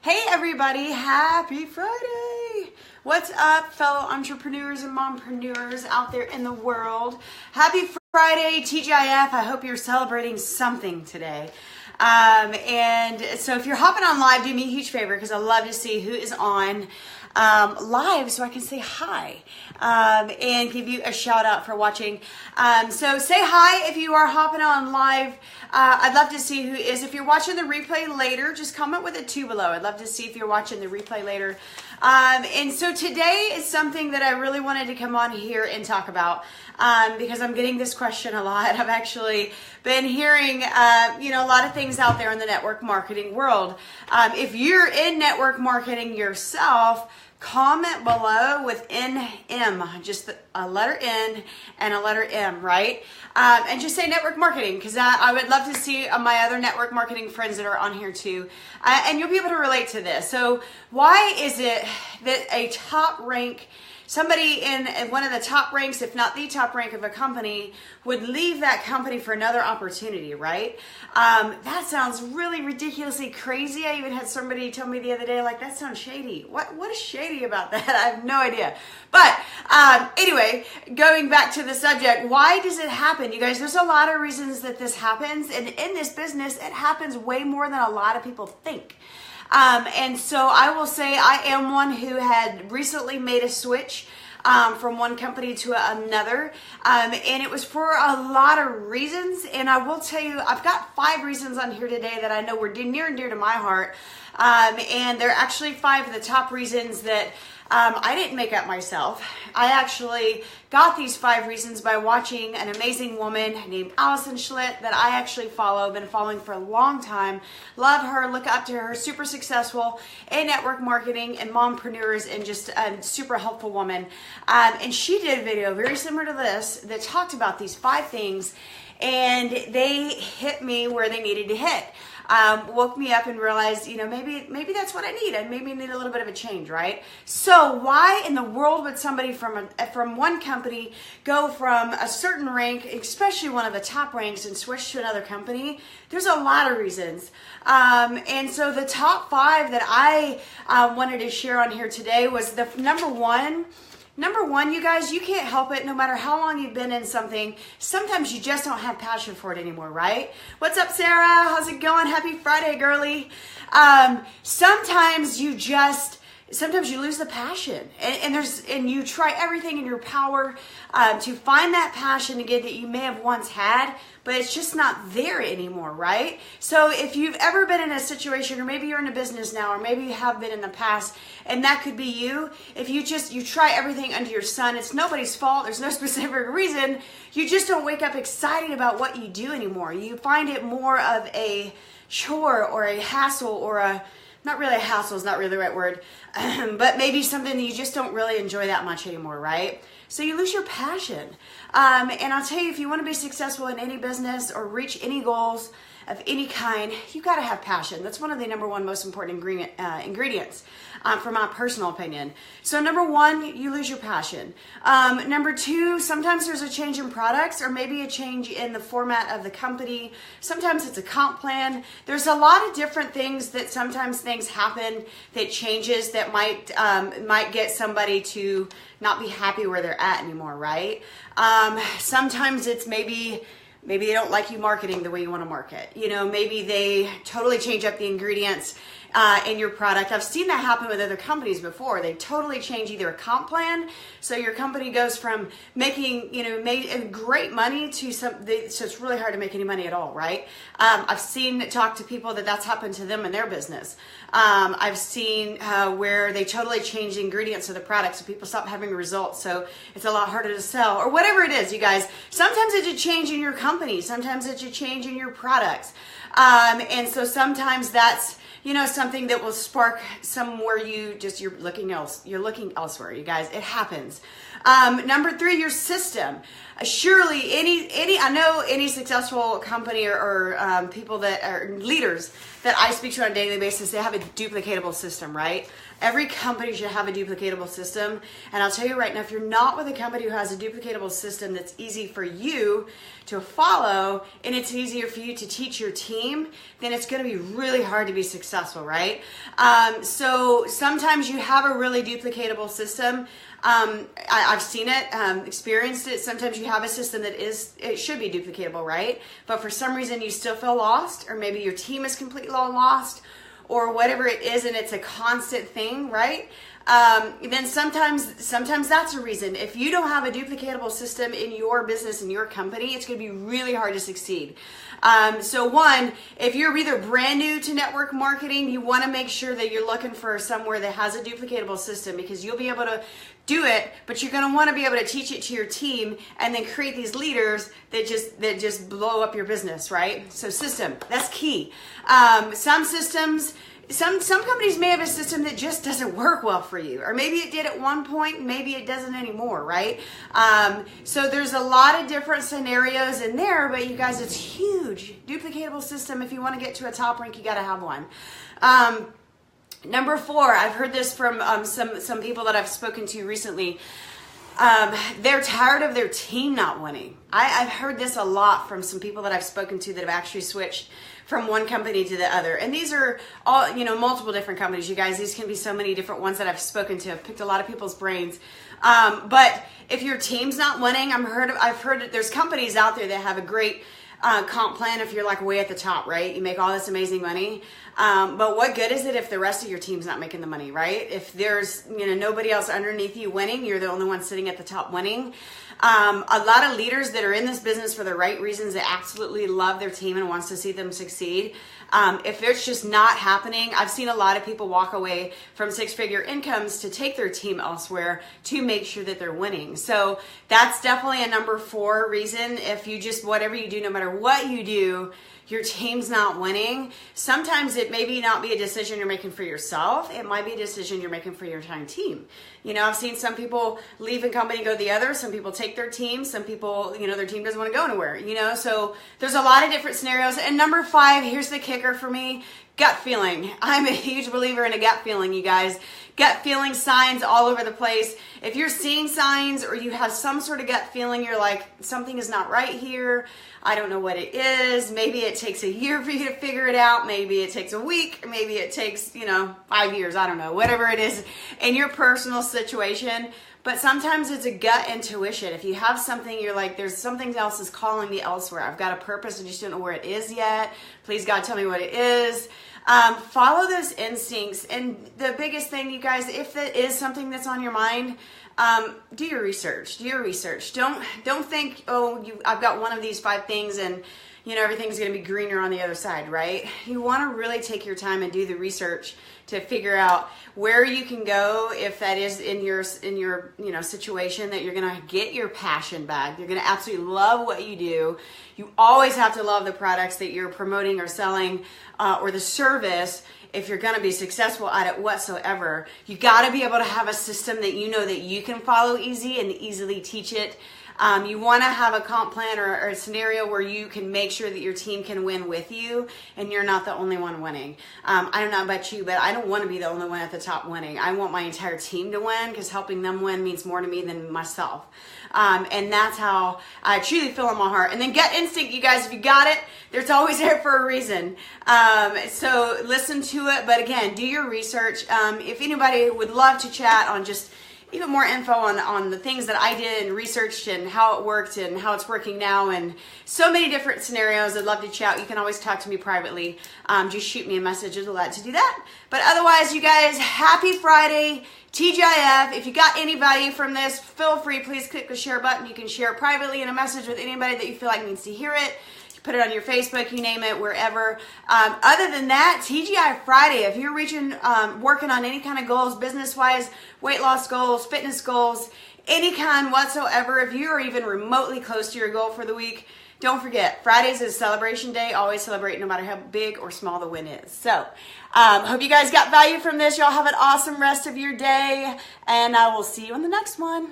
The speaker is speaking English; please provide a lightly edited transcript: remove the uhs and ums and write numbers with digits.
Hey everybody, happy Friday! What's up, fellow entrepreneurs and mompreneurs out there in the world? Happy Friday, TGIF. I hope you're celebrating something today. And so if you're hopping on live, do me a huge favor because I love to see who is on live so I can say hi and give you a shout out for watching. So say hi if you are hopping on live. I'd love to see who is. If you're watching the replay later, just comment with a 2 below. I'd love to see if you're watching the replay later. And so today is something that I really wanted to come on here and talk about because I'm getting this question a lot. I've actually been hearing, a lot of things out there in the network marketing world. If you're in network marketing yourself, comment below with NM, just a letter N and a letter M, right? And just say network marketing because I would love to see my other network marketing friends that are on here too. And you'll be able to relate to this. So why is it that a top rank, somebody in one of the top ranks, if not the top rank of a company, would leave that company for another opportunity, right? That sounds really ridiculously crazy. I even had somebody tell me the other day, like, that sounds shady. What is shady about that? I have no idea. But anyway, going back to the subject, why does it happen? You guys, there's a lot of reasons that this happens. And in this business, it happens way more than a lot of people think. And so I will say I am one who had recently made a switch from one company to another. And it was for a lot of reasons. And I will tell you, I've got 5 reasons on here today that I know were near and dear to my heart. And they're actually 5 of the top reasons that I didn't make up myself. I actually got these 5 reasons by watching an amazing woman named Allison Schlitt that I actually follow, been following for a long time. Love her, look up to her, super successful in network marketing and mompreneurs and just a super helpful woman. And she did a video very similar to this that talked about these 5 things and they hit me where they needed to hit. Woke me up and realized, maybe that's what I need. I maybe need a little bit of a change, right? So why in the world would somebody from one company go from a certain rank, especially one of the top ranks, and switch to another company? There's a lot of reasons. And so the top 5 that I wanted to share on here today was the number one, you guys, you can't help it no matter how long you've been in something. Sometimes you just don't have passion for it anymore, right? What's up, Sarah? How's it going? Happy Friday, girly. Sometimes you lose the passion and you try everything in your power to find that passion again that you may have once had, but it's just not there anymore, right? So if you've ever been in a situation, or maybe you're in a business now, or maybe you have been in the past, and that could be you, if you try everything under your sun, it's nobody's fault, there's no specific reason, you just don't wake up excited about what you do anymore. You find it more of a chore or a hassle or not really a hassle is not really the right word, but maybe something that you just don't really enjoy that much anymore, right? So you lose your passion. And I'll tell you, if you want to be successful in any business or reach any goals of any kind, you got to have passion. That's one of the number 1 most important ingredients from my personal opinion. So number 1, you lose your passion. Number 2, sometimes there's a change in products or maybe a change in the format of the company. Sometimes it's a comp plan. There's a lot of different things that sometimes things happen that changes that might get somebody to not be happy where they're at anymore, right? Sometimes it's maybe they don't like you marketing the way you want to market. Maybe they totally change up the ingredients in your product. I've seen that happen with other companies before. They totally change either a comp plan, so your company goes from making, great money to so it's really hard to make any money at all, right? I've talked to people that's happened to them in their business. I've seen where they totally change the ingredients of the product so people stop having results, so it's a lot harder to sell, or whatever it is, you guys. Sometimes it's a change in your company. Sometimes it's a change in your products. And so sometimes that's, something that will spark somewhere you're looking elsewhere, you guys. It happens. Number 3, your system. Surely I know any successful company or people that are leaders that I speak to on a daily basis, they have a duplicatable system, right? Every company should have a duplicatable system. And I'll tell you right now, if you're not with a company who has a duplicatable system that's easy for you to follow and it's easier for you to teach your team, then it's going to be really hard to be successful, right? So sometimes you have a really duplicatable system. I've seen it, experienced it. Sometimes you have a system that it should be duplicatable, right? But for some reason you still feel lost, or maybe your team is completely lost, or whatever it is, and it's a constant thing, right? Then sometimes that's a reason. If you don't have a duplicatable system in your business, in your company, it's going to be really hard to succeed. So one, if you're either brand new to network marketing, you want to make sure that you're looking for somewhere that has a duplicatable system, because you'll be able to do it, but you're going to want to be able to teach it to your team and then create these leaders that just blow up your business, right? So system, that's key. Some systems, some companies may have a system that just doesn't work well for you, or maybe it did at one point, maybe it doesn't anymore, right? So there's a lot of different scenarios in there, but you guys, it's huge. Duplicatable system. If you want to get to a top rank, you got to have one. Number 4, I've heard this from some people that I've spoken to recently. They're tired of their team not winning. I've heard this a lot from some people that I've spoken to that have actually switched from one company to the other. And these are all, multiple different companies, you guys. These can be so many different ones that I've spoken to. I've picked a lot of people's brains. But if your team's not winning, I've heard that there's companies out there that have a great comp plan if you're like way at the top, right? You make all this amazing money. But what good is it if the rest of your team's not making the money, right? If there's, nobody else underneath you winning, you're the only one sitting at the top winning. A lot of leaders that are in this business for the right reasons, that absolutely love their team and wants to see them succeed. If it's just not happening, I've seen a lot of people walk away from 6-figure incomes to take their team elsewhere to make sure that they're winning. So that's definitely a number 4 reason. If you just, whatever you do, no matter what you do, your team's not winning. Sometimes it may not be a decision you're making for yourself. It might be a decision you're making for your entire team. I've seen some people leave a company, go the other. Some people take their team. Some people, their team doesn't want to go anywhere, So there's a lot of different scenarios. And number 5, here's the kicker for me, gut feeling. I'm a huge believer in a gut feeling, you guys. Gut feeling, signs all over the place. If you're seeing signs or you have some sort of gut feeling, you're like, something is not right here. I don't know what it is. Maybe it takes a year for you to figure it out. Maybe it takes a week. Maybe it takes, 5 years. I don't know. Whatever it is in your personal situation. But sometimes it's a gut intuition. If you have something, you're like, there's something else is calling me elsewhere. I've got a purpose. I just don't know where it is yet. Please, God, tell me what it is. Follow those instincts. And the biggest thing, you guys, if that is something that's on your mind, do your research. Do your research. Don't think, I've got one of these 5 things and everything's going to be greener on the other side, right? You want to really take your time and do the research to figure out where you can go if that is in your situation that you're going to get your passion back. You're going to absolutely love what you do. You always have to love the products that you're promoting or selling or the service. If you're going to be successful at it whatsoever, you got to be able to have a system that that you can follow easy and easily teach it. You want to have a comp plan or a scenario where you can make sure that your team can win with you and you're not the only one winning. I don't know about you, but I don't want to be the only one at the top winning. I want my entire team to win, because helping them win means more to me than myself. And that's how I truly feel in my heart. And then gut instinct, you guys, if you got it, there's always there for a reason. So listen to it. But again, do your research. If anybody would love to chat on just even more info on the things that I did and researched and how it worked and how it's working now and so many different scenarios, I'd love to chat. You can always talk to me privately. Just shoot me a message. I'd love to do that. But otherwise, you guys, happy Friday. TGIF. If you got any value from this, feel free. Please click the share button. You can share it privately in a message with anybody that you feel like needs to hear it. Put it on your Facebook, you name it, wherever. Other than that, TGI Friday, if you're working on any kind of goals, business-wise, weight loss goals, fitness goals, any kind whatsoever, if you are even remotely close to your goal for the week, don't forget, Fridays is celebration day. Always celebrate no matter how big or small the win is. So, hope you guys got value from this. Y'all have an awesome rest of your day, and I will see you on the next one.